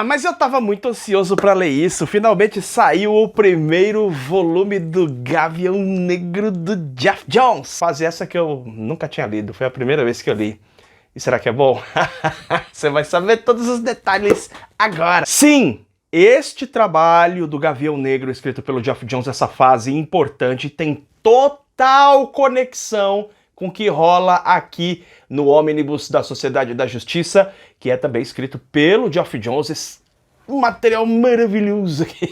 Mas eu tava muito ansioso pra ler isso. Finalmente saiu o primeiro volume do Gavião Negro do Geoff Johns. Fase essa que eu nunca tinha lido, foi a primeira vez que eu li. E será que é bom? Você vai saber todos os detalhes agora. Sim! Este trabalho do Gavião Negro, escrito pelo Geoff Johns, essa fase importante, tem total conexão com o que rola aqui no Ômnibus da Sociedade da Justiça, que é também escrito pelo Geoff Johns. Esse material maravilhoso aqui.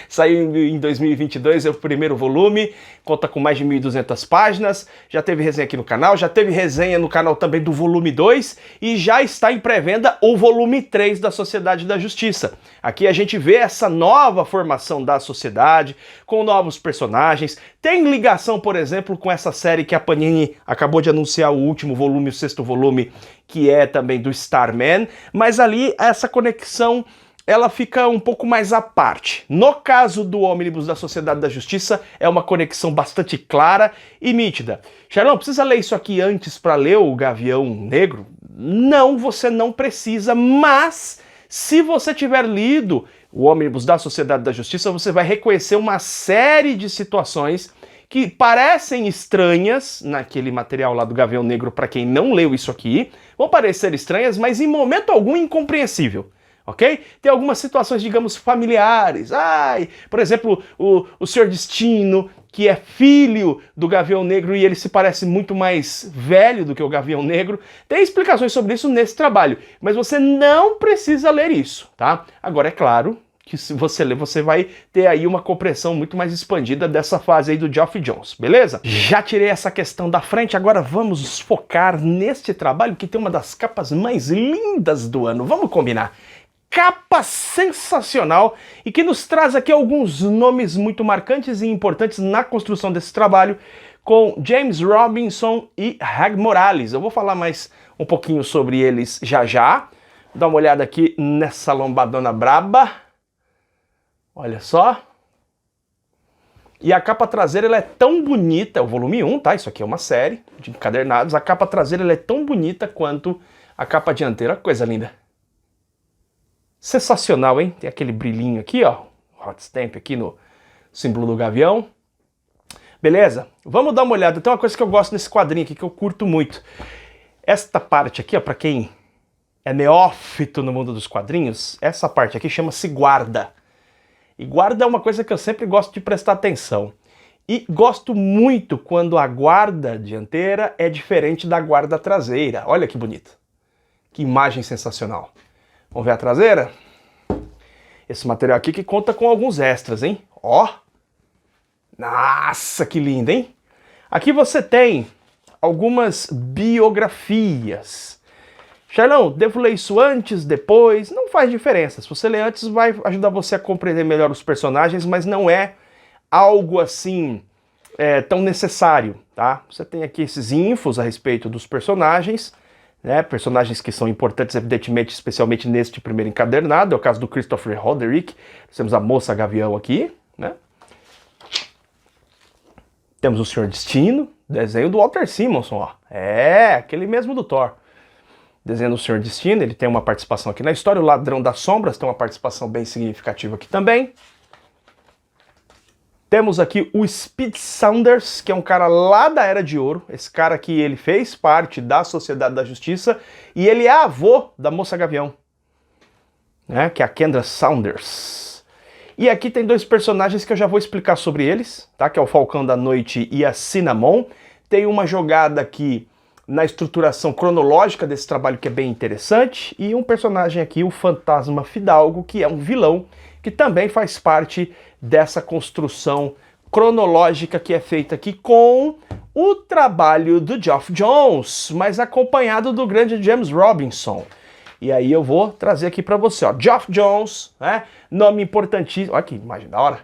Saiu em 2022, é o primeiro volume, conta com mais de 1.200 páginas, já teve resenha aqui no canal, já teve resenha no canal também do volume 2 e já está em pré-venda o volume 3 da Sociedade da Justiça. Aqui a gente vê essa nova formação da sociedade, com novos personagens, tem ligação, por exemplo, com essa série que a Panini acabou de anunciar, o último volume, o 6º volume, que é também do Starman, mas ali essa conexão ela fica um pouco mais à parte. No caso do Ômnibus da Sociedade da Justiça, é uma conexão bastante clara e nítida. Charlão, precisa ler isso aqui antes para ler o Gavião Negro? Não, você não precisa, mas se você tiver lido o Ômnibus da Sociedade da Justiça, você vai reconhecer uma série de situações que parecem estranhas naquele material lá do Gavião Negro, para quem não leu isso aqui, vão parecer estranhas, mas em momento algum incompreensível. Ok? Tem algumas situações, digamos, familiares. Por exemplo, o Senhor Destino, que é filho do Gavião Negro e ele se parece muito mais velho do que o Gavião Negro. Tem explicações sobre isso nesse trabalho, mas você não precisa ler isso, tá? Agora, é claro que se você ler, você vai ter aí uma compreensão muito mais expandida dessa fase aí do Geoff Johns, beleza? Já tirei essa questão da frente, agora vamos focar neste trabalho que tem uma das capas mais lindas do ano. Vamos combinar? Capa sensacional e que nos traz aqui alguns nomes muito marcantes e importantes na construção desse trabalho, com James Robinson e Hag Morales. Eu vou falar mais um pouquinho sobre eles já já. Dá uma olhada aqui nessa lombadona braba. Olha só. E a capa traseira ela é tão bonita, é o volume 1, tá? Isso aqui é uma série de encadernados. A capa traseira ela é tão bonita quanto a capa dianteira. Olha que coisa linda. Sensacional, hein? Tem aquele brilhinho aqui, ó. Hot stamp aqui no símbolo do gavião. Beleza? Vamos dar uma olhada. Tem uma coisa que eu gosto nesse quadrinho aqui, que eu curto muito. Esta parte aqui, ó, pra quem é neófito no mundo dos quadrinhos, essa parte aqui chama-se guarda. E guarda é uma coisa que eu sempre gosto de prestar atenção. E gosto muito quando a guarda dianteira é diferente da guarda traseira. Olha que bonito. Que imagem sensacional. Vamos ver a traseira? Esse material aqui que conta com alguns extras, hein? Ó! Nossa, que lindo, hein? Aqui você tem algumas biografias. Charlão, devo ler isso antes, depois? Não faz diferença. Se você ler antes, vai ajudar você a compreender melhor os personagens, mas não é algo assim tão necessário, tá? Você tem aqui esses infos a respeito dos personagens, né, personagens que são importantes, evidentemente, especialmente neste primeiro encadernado. É o caso do Christopher Roderick. Nós temos a Moça Gavião aqui, né? Temos o Senhor Destino, desenho do Walter Simonson, ó. É, aquele mesmo do Thor. Desenho do Senhor Destino, ele tem uma participação aqui na história. O Ladrão das Sombras tem uma participação bem significativa aqui também. Temos aqui o Speed Saunders, que é um cara lá da Era de Ouro. Esse cara aqui, ele fez parte da Sociedade da Justiça e ele é avô da Moça Gavião, né, que é a Kendra Saunders. E aqui tem dois personagens que eu já vou explicar sobre eles, tá, que é o Falcão da Noite e a Cinnamon. Tem uma jogada aqui na estruturação cronológica desse trabalho que é bem interessante, e um personagem aqui, o Fantasma Fidalgo, que é um vilão, que também faz parte dessa construção cronológica que é feita aqui com o trabalho do Geoff Johns, mas acompanhado do grande James Robinson. E aí eu vou trazer aqui para você, ó, Geoff Johns, né, nome importantíssimo, olha que imagem da hora,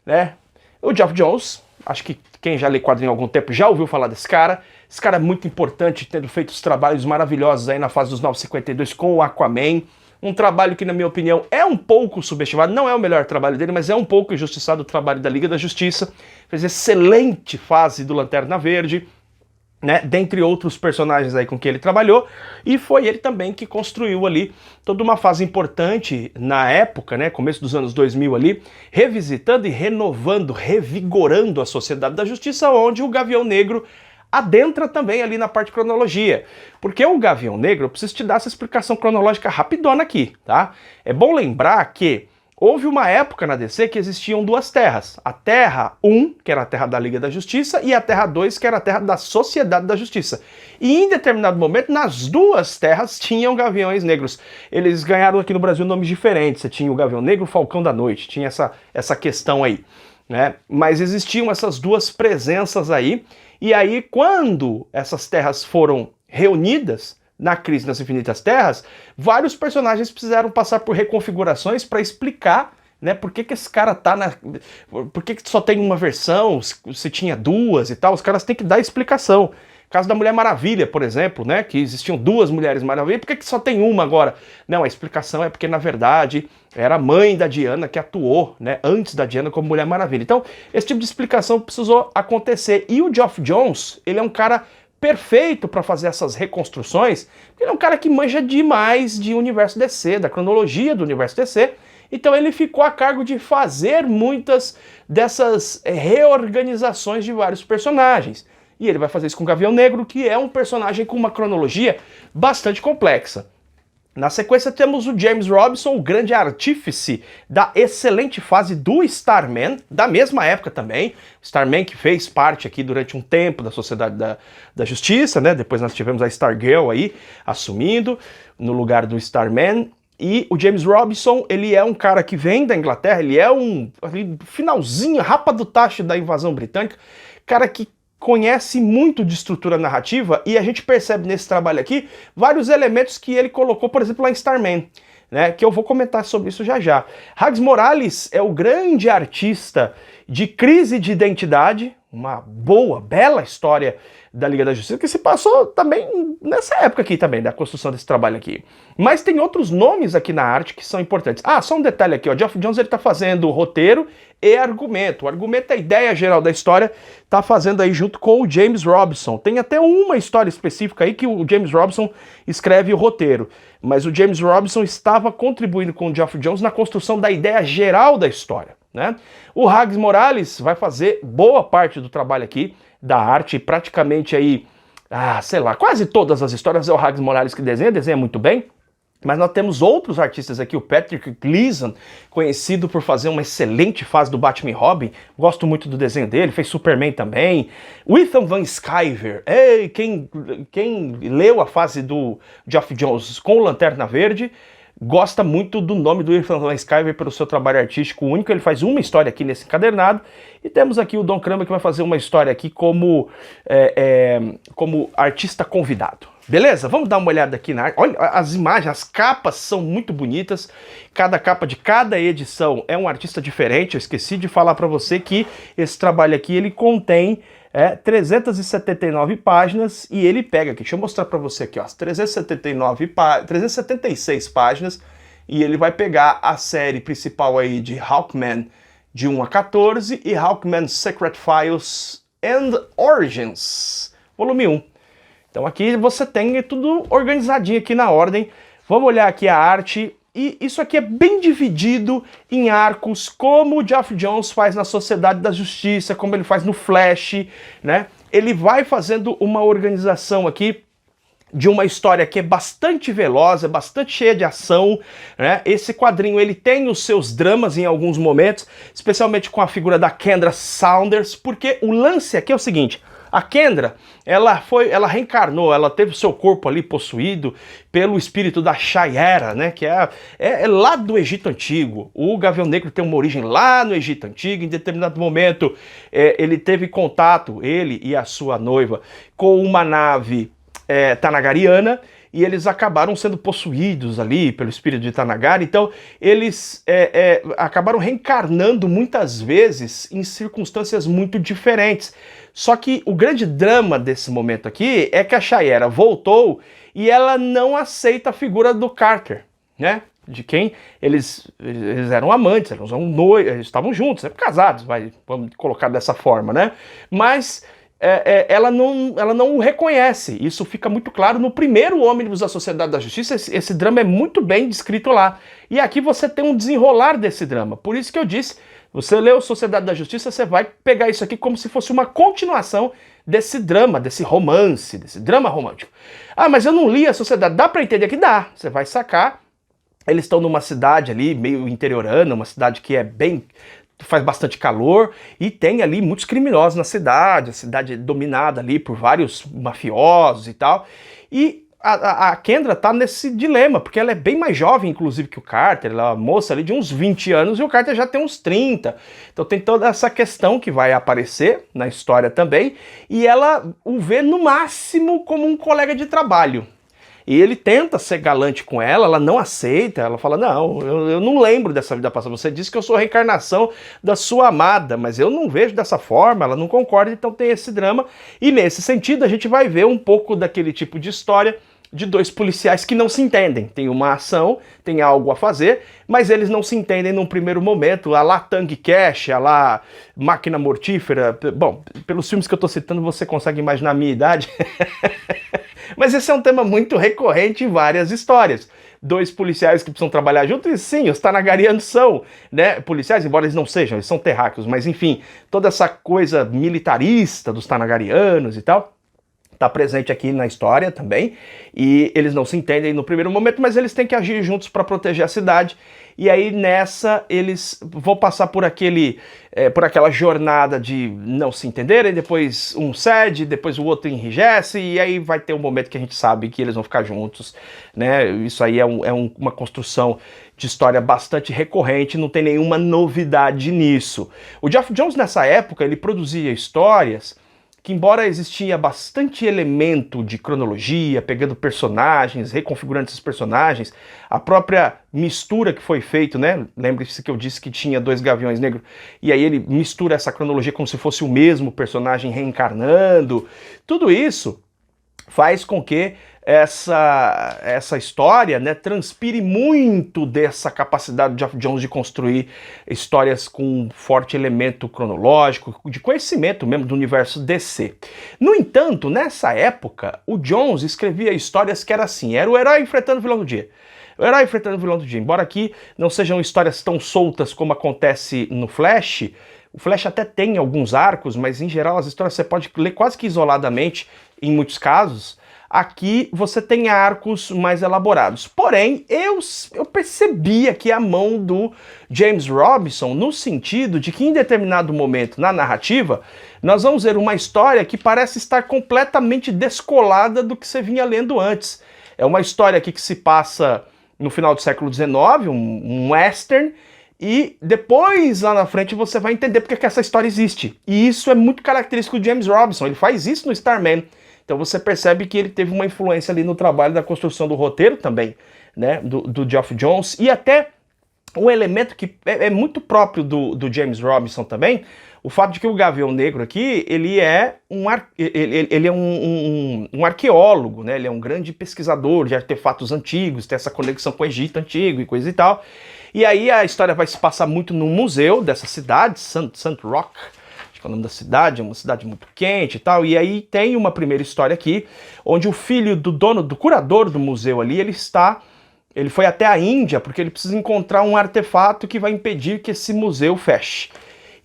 né? O Geoff Johns, acho que quem já lê quadrinho há algum tempo já ouviu falar desse cara. Esse cara é muito importante, tendo feito os trabalhos maravilhosos aí na fase dos 952 com o Aquaman. Um trabalho que, na minha opinião, é um pouco subestimado, não é o melhor trabalho dele, mas é um pouco injustiçado o trabalho da Liga da Justiça. Fez excelente fase do Lanterna Verde, né, dentre outros personagens aí com que ele trabalhou, e foi ele também que construiu ali toda uma fase importante na época, né, começo dos anos 2000 ali, revisitando e renovando, revigorando a Sociedade da Justiça, onde o Gavião Negro adentra também ali na parte de cronologia. Porque o Gavião Negro, eu preciso te dar essa explicação cronológica rapidona aqui, tá? É bom lembrar que houve uma época na DC que existiam duas terras. A Terra 1, que era a Terra da Liga da Justiça, e a Terra 2, que era a Terra da Sociedade da Justiça. E em determinado momento, nas duas terras tinham Gaviões Negros. Eles ganharam aqui no Brasil nomes diferentes. Você tinha o Gavião Negro e o Falcão da Noite. Tinha essa questão aí, né? Mas existiam essas duas presenças aí. E aí, quando essas terras foram reunidas na Crise nas Infinitas Terras, vários personagens precisaram passar por reconfigurações para explicar, né, por que esse cara tá na... Por que só tem uma versão, se tinha duas e tal. Os caras têm que dar explicação. Caso da Mulher Maravilha, por exemplo, né, que existiam duas Mulheres Maravilha, por que só tem uma agora? Não, a explicação é porque, na verdade, era a mãe da Diana que atuou, né, antes da Diana como Mulher Maravilha. Então, esse tipo de explicação precisou acontecer. E o Geoff Johns, ele é um cara perfeito para fazer essas reconstruções, porque ele é um cara que manja demais de universo DC, da cronologia do universo DC. Então ele ficou a cargo de fazer muitas dessas reorganizações de vários personagens. E ele vai fazer isso com o Gavião Negro, que é um personagem com uma cronologia bastante complexa. Na sequência temos o James Robinson, o grande artífice da excelente fase do Starman, da mesma época também. Starman que fez parte aqui durante um tempo da Sociedade da Justiça, né? Depois nós tivemos a Stargirl aí assumindo no lugar do Starman. E o James Robinson, ele é um cara que vem da Inglaterra, ele é um finalzinho, rapa do tacho da invasão britânica, cara que conhece muito de estrutura narrativa, e a gente percebe nesse trabalho aqui vários elementos que ele colocou, por exemplo, lá em Starman, né, que eu vou comentar sobre isso já já. Rags Morales é o grande artista de Crise de Identidade, uma boa, bela história da Liga da Justiça, que se passou também nessa época aqui também, da construção desse trabalho aqui. Mas tem outros nomes aqui na arte que são importantes. Ah, só um detalhe aqui, ó, Geoff Johns ele tá fazendo roteiro e argumento. O argumento é a ideia geral da história, tá fazendo aí junto com o James Robinson. Tem até uma história específica aí que o James Robinson escreve o roteiro, mas o James Robinson estava contribuindo com o Geoff Johns na construção da ideia geral da história, né? O Rags Morales vai fazer boa parte do trabalho aqui, da arte, praticamente aí, sei lá, quase todas as histórias é o Rags Morales que desenha muito bem. Mas nós temos outros artistas aqui, o Patrick Gleason, conhecido por fazer uma excelente fase do Batman e Robin, gosto muito do desenho dele, fez Superman também. O Ethan Van Sciver, quem leu a fase do Geoff Johns com o Lanterna Verde, gosta muito do nome do Ethan Van Sciver pelo seu trabalho artístico único. Ele faz uma história aqui nesse encadernado. E temos aqui o Don Kramer que vai fazer uma história aqui como artista convidado. Beleza? Vamos dar uma olhada aqui na arte. Olha as imagens, as capas são muito bonitas. Cada capa de cada edição é um artista diferente. Eu esqueci de falar para você que esse trabalho aqui ele contém 379 páginas e ele pega aqui. Deixa eu mostrar para você aqui, ó, as 376 páginas, e ele vai pegar a série principal aí de Hawkman de 1 a 14 e Hawkman Secret Files and Origins, volume 1. Então aqui você tem tudo organizadinho aqui na ordem. Vamos olhar aqui a arte. E isso aqui é bem dividido em arcos, como o Geoff Johns faz na Sociedade da Justiça, como ele faz no Flash, né? Ele vai fazendo uma organização aqui de uma história que é bastante veloz, é bastante cheia de ação, né? Esse quadrinho ele tem os seus dramas em alguns momentos, especialmente com a figura da Kendra Saunders, porque o lance aqui é o seguinte: a Kendra, ela reencarnou, ela teve o seu corpo ali possuído pelo espírito da Shayera, né, que é lá do Egito Antigo. O Gavião Negro tem uma origem lá no Egito Antigo. Em determinado momento, ele teve contato, ele e a sua noiva, com uma nave tanagariana, e eles acabaram sendo possuídos ali pelo espírito de Tanagari. Então eles acabaram reencarnando muitas vezes em circunstâncias muito diferentes. Só que o grande drama desse momento aqui é que a Shayera voltou e ela não aceita a figura do Carter, né? De quem eles eram amantes, eles estavam juntos, sempre casados, vamos colocar dessa forma, né? Mas ela não o reconhece. Isso fica muito claro no primeiro Ônibus da Sociedade da Justiça. Esse drama é muito bem descrito lá. E aqui você tem um desenrolar desse drama. Por isso que eu disse, você leu Sociedade da Justiça, você vai pegar isso aqui como se fosse uma continuação desse drama, desse romance, desse drama romântico. Ah, mas eu não li a Sociedade. Dá pra entender que dá. Você vai sacar. Eles estão numa cidade ali, meio interiorana, uma cidade que faz bastante calor, e tem ali muitos criminosos na cidade, a cidade é dominada ali por vários mafiosos e tal, e a Kendra tá nesse dilema, porque ela é bem mais jovem, inclusive, que o Carter, ela é uma moça ali de uns 20 anos, e o Carter já tem uns 30, então tem toda essa questão que vai aparecer na história também, e ela o vê no máximo como um colega de trabalho. E ele tenta ser galante com ela não aceita, ela fala, não, eu não lembro dessa vida passada, você disse que eu sou a reencarnação da sua amada, mas eu não vejo dessa forma, ela não concorda, então tem esse drama, e nesse sentido a gente vai ver um pouco daquele tipo de história de dois policiais que não se entendem, tem uma ação, tem algo a fazer, mas eles não se entendem num primeiro momento, a lá Tango Cash, a lá Máquina Mortífera, bom, pelos filmes que eu tô citando você consegue imaginar a minha idade. Mas esse é um tema muito recorrente em várias histórias. Dois policiais que precisam trabalhar juntos, e sim, os Tanagarianos são, né, policiais, embora eles não sejam, eles são terráqueos, mas enfim, toda essa coisa militarista dos Tanagarianos e tal, está presente aqui na história também, e eles não se entendem no primeiro momento, mas eles têm que agir juntos para proteger a cidade, e aí nessa eles vão passar por aquela jornada de não se entenderem, depois um cede, depois o outro enrijece, e aí vai ter um momento que a gente sabe que eles vão ficar juntos, né? Isso aí é uma construção de história bastante recorrente, não tem nenhuma novidade nisso. O Geoff Johns nessa época, ele produzia histórias que, embora existia bastante elemento de cronologia, pegando personagens, reconfigurando esses personagens, a própria mistura que foi feita, né? Lembre-se que eu disse que tinha dois Gaviões Negros, e aí ele mistura essa cronologia como se fosse o mesmo personagem reencarnando. Tudo isso faz com que essa história, né, transpire muito dessa capacidade de Geoff Johns de construir histórias com um forte elemento cronológico, de conhecimento mesmo do universo DC. No entanto, nessa época, o Johns escrevia histórias que era assim, era o herói enfrentando o vilão do dia. O herói enfrentando o vilão do dia, embora aqui não sejam histórias tão soltas como acontece no Flash, o Flash até tem alguns arcos, mas em geral as histórias você pode ler quase que isoladamente, em muitos casos. Aqui você tem arcos mais elaborados. Porém, eu percebi aqui a mão do James Robinson no sentido de que em determinado momento na narrativa nós vamos ver uma história que parece estar completamente descolada do que você vinha lendo antes. É uma história aqui que se passa no final do século XIX, um western, e depois lá na frente você vai entender porque que essa história existe. E isso é muito característico do James Robinson, ele faz isso no Starman. Então você percebe que ele teve uma influência ali no trabalho da construção do roteiro também, né, do Geoff Johns, e até um elemento que é muito próprio do James Robinson também, o fato de que o Gavião Negro aqui, ele é um arqueólogo, né, ele é um grande pesquisador de artefatos antigos, tem essa conexão com o Egito antigo e coisa e tal, e aí a história vai se passar muito no museu dessa cidade, St. Roch, o nome da cidade, é uma cidade muito quente e tal, e aí tem uma primeira história aqui, onde o filho do dono, do curador do museu ali, ele foi até a Índia, porque ele precisa encontrar um artefato que vai impedir que esse museu feche.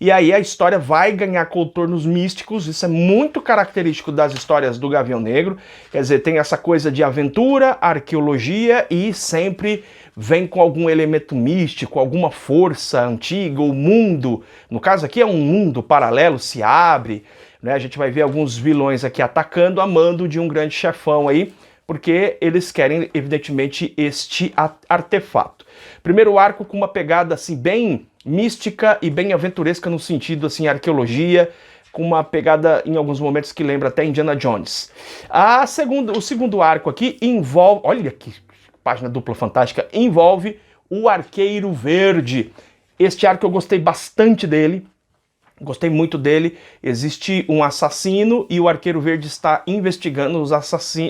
E aí a história vai ganhar contornos místicos, isso é muito característico das histórias do Gavião Negro, quer dizer, tem essa coisa de aventura, arqueologia e sempre vem com algum elemento místico, alguma força antiga, o mundo, no caso aqui é um mundo paralelo, se abre, né? A gente vai ver alguns vilões aqui atacando a mando de um grande chefão aí, porque eles querem, evidentemente, este artefato. Primeiro arco com uma pegada assim bem mística e bem aventuresca no sentido assim arqueologia, com uma pegada em alguns momentos que lembra até Indiana Jones. O segundo arco aqui envolve, olha que página dupla fantástica, envolve o Arqueiro Verde. Este arco eu gostei bastante dele, gostei muito dele. Existe um assassino e o Arqueiro Verde está investigando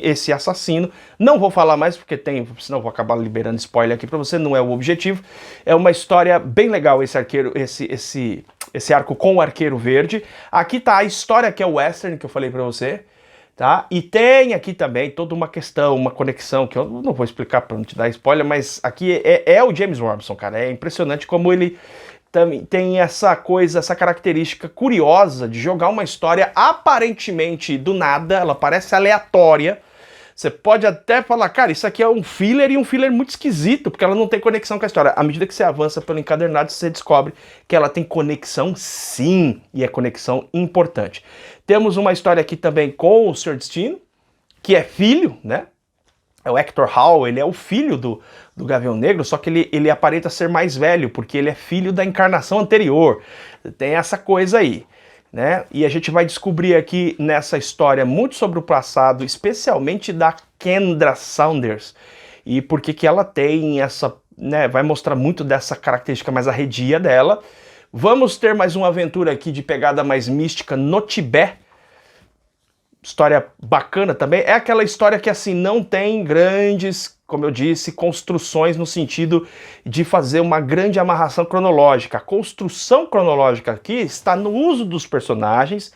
esse assassino. Não vou falar mais porque senão eu vou acabar liberando spoiler aqui para você, não é o objetivo. É uma história bem legal esse esse arco com o Arqueiro Verde. Aqui tá a história que é o western que eu falei pra você, tá? E tem aqui também toda uma questão, uma conexão, que eu não vou explicar pra não te dar spoiler, mas aqui é o James Robinson, cara. É impressionante como ele também tem essa coisa, essa característica curiosa de jogar uma história aparentemente do nada, ela parece aleatória. Você pode até falar, cara, isso aqui é um filler e um filler muito esquisito, porque ela não tem conexão com a história. À medida que você avança pelo encadernado, você descobre que ela tem conexão sim, e é conexão importante. Temos uma história aqui também com o Sr. Destino, que é filho, né? É o Hector Hall, ele é o filho do Gavião Negro, só que ele aparenta ser mais velho, porque ele é filho da encarnação anterior. Tem essa coisa aí, né? E a gente vai descobrir aqui nessa história muito sobre o passado, especialmente da Kendra Saunders, e por que ela tem essa, né, vai mostrar muito dessa característica mais arredia dela. Vamos ter mais uma aventura aqui de pegada mais mística no Tibete. História bacana também, é aquela história que assim não tem grandes, como eu disse, construções no sentido de fazer uma grande amarração cronológica. A construção cronológica aqui está no uso dos personagens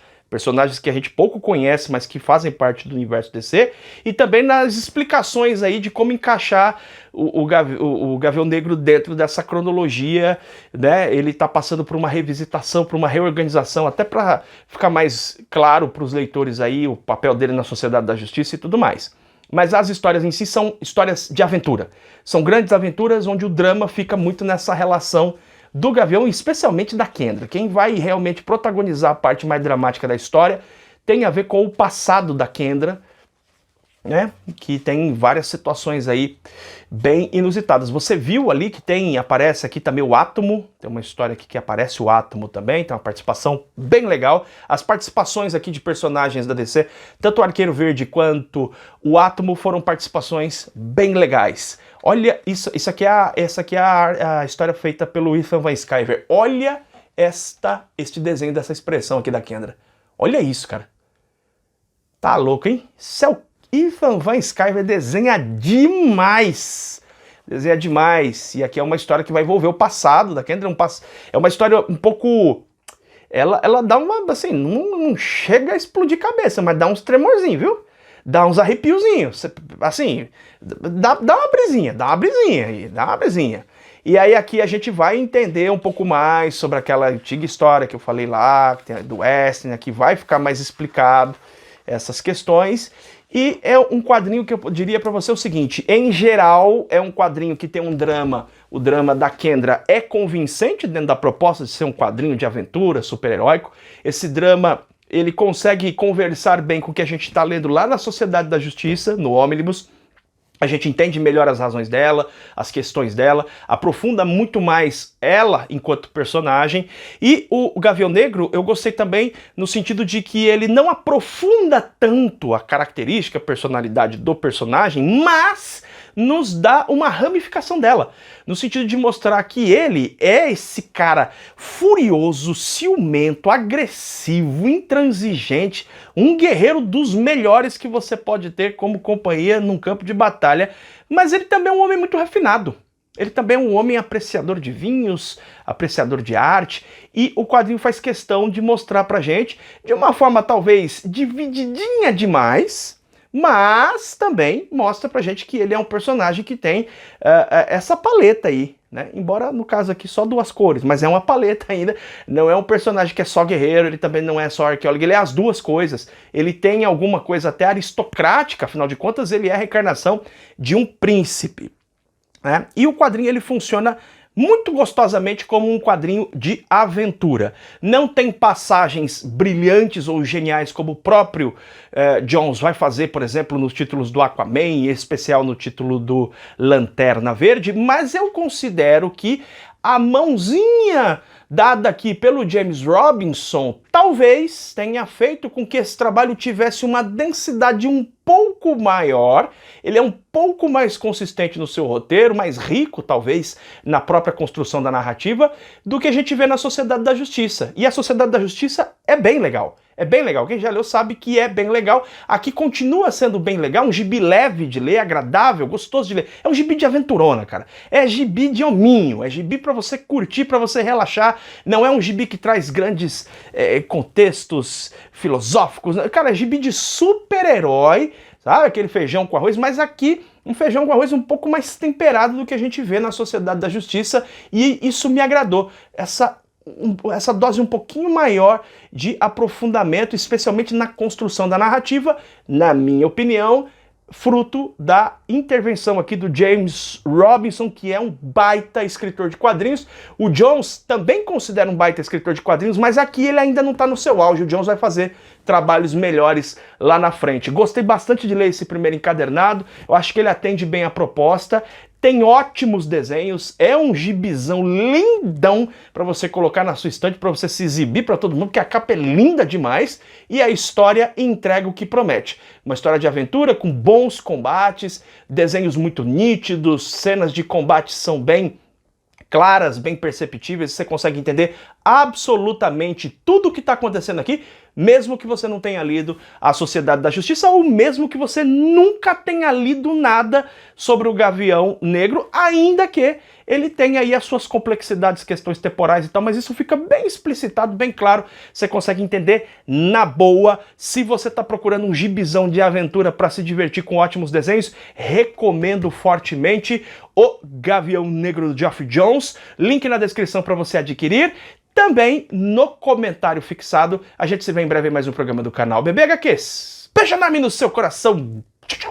que a gente pouco conhece, mas que fazem parte do universo DC, e também nas explicações aí de como encaixar o Gavião Negro dentro dessa cronologia, né? Ele está passando por uma revisitação, por uma reorganização, até para ficar mais claro para os leitores aí o papel dele na Sociedade da Justiça e tudo mais. Mas as histórias em si são histórias de aventura. São grandes aventuras onde o drama fica muito nessa relação do Gavião, especialmente da Kendra. Quem vai realmente protagonizar a parte mais dramática da história tem a ver com o passado da Kendra, né? Que tem várias situações aí bem inusitadas. Você viu ali que aparece aqui também o Átomo, tem uma história aqui que aparece o Átomo também, tem uma participação bem legal. As participações aqui de personagens da DC, tanto o Arqueiro Verde quanto o Átomo foram participações bem legais. Olha, essa aqui é a história feita pelo Ethan Van Sciver. Olha este desenho dessa expressão aqui da Kendra. Olha isso, cara. Tá louco, hein? Ethan Van Sciver desenha demais. Desenha demais. E aqui é uma história que vai envolver o passado da Kendra. É uma história um pouco... Ela dá uma... Assim, não chega a explodir cabeça, mas dá uns tremorzinhos, viu? Dá uns arrepiozinhos, assim, dá uma brisinha. E aí aqui a gente vai entender um pouco mais sobre aquela antiga história que eu falei lá, do Western, que vai ficar mais explicado essas questões. E é um quadrinho que eu diria para você o seguinte, em geral é um quadrinho que tem um drama, o drama da Kendra é convincente dentro da proposta de ser um quadrinho de aventura, super-heróico. Esse drama... ele consegue conversar bem com o que a gente está lendo lá na Sociedade da Justiça, no Omnibus. A gente entende melhor as razões dela, as questões dela, aprofunda muito mais ela enquanto personagem. E o Gavião Negro eu gostei também no sentido de que ele não aprofunda tanto a característica, a personalidade do personagem, mas nos dá uma ramificação dela, no sentido de mostrar que ele é esse cara furioso, ciumento, agressivo, intransigente, um guerreiro dos melhores que você pode ter como companhia num campo de batalha, mas ele também é um homem muito refinado. Ele também é um homem apreciador de vinhos, apreciador de arte, e o quadrinho faz questão de mostrar pra gente, de uma forma talvez divididinha demais, mas também mostra pra gente que ele é um personagem que tem essa paleta aí, né? Embora no caso aqui só duas cores, mas é uma paleta ainda, não é um personagem que é só guerreiro, ele também não é só arqueólogo, ele é as duas coisas. Ele tem alguma coisa até aristocrática, afinal de contas ele é a reencarnação de um príncipe, né? E o quadrinho ele funciona muito gostosamente como um quadrinho de aventura. Não tem passagens brilhantes ou geniais como o próprio Jones vai fazer, por exemplo, nos títulos do Aquaman, em especial no título do Lanterna Verde, mas eu considero que a mãozinha dada aqui pelo James Robinson talvez tenha feito com que esse trabalho tivesse uma densidade um pouco maior, ele é um pouco mais consistente no seu roteiro, mais rico talvez na própria construção da narrativa, do que a gente vê na Sociedade da Justiça. E a Sociedade da Justiça é bem legal. É bem legal. Quem já leu sabe que é bem legal. Aqui continua sendo bem legal, um gibi leve de ler, agradável, gostoso de ler. É um gibi de aventurona, cara. É gibi de hominho, é gibi pra você curtir, pra você relaxar. Não é um gibi que traz grandes contextos filosóficos. Cara, é gibi de super-herói, sabe? Aquele feijão com arroz, mas aqui um feijão com arroz um pouco mais temperado do que a gente vê na Sociedade da Justiça, e isso me agradou. Essa dose um pouquinho maior de aprofundamento, especialmente na construção da narrativa, na minha opinião, fruto da intervenção aqui do James Robinson, que é um baita escritor de quadrinhos. O Jones também considera um baita escritor de quadrinhos, mas aqui ele ainda não está no seu auge. O Jones vai fazer trabalhos melhores lá na frente. Gostei bastante de ler esse primeiro encadernado, eu acho que ele atende bem a proposta. Tem ótimos desenhos, é um gibizão lindão para você colocar na sua estante, para você se exibir para todo mundo, porque a capa é linda demais e a história entrega o que promete. Uma história de aventura com bons combates, desenhos muito nítidos, cenas de combate são bem claras, bem perceptíveis, você consegue entender absolutamente tudo o que está acontecendo aqui, mesmo que você não tenha lido A Sociedade da Justiça, ou mesmo que você nunca tenha lido nada sobre o Gavião Negro, ainda que ele tenha aí as suas complexidades, questões temporais e tal, mas isso fica bem explicitado, bem claro, você consegue entender na boa. Se você está procurando um gibizão de aventura para se divertir com ótimos desenhos, recomendo fortemente o Gavião Negro do Geoff Johns, link na descrição para você adquirir. Também no comentário fixado. A gente se vê em breve em mais um programa do canal Bebê HQs. Beijo enorme no seu coração. Tchau, tchau.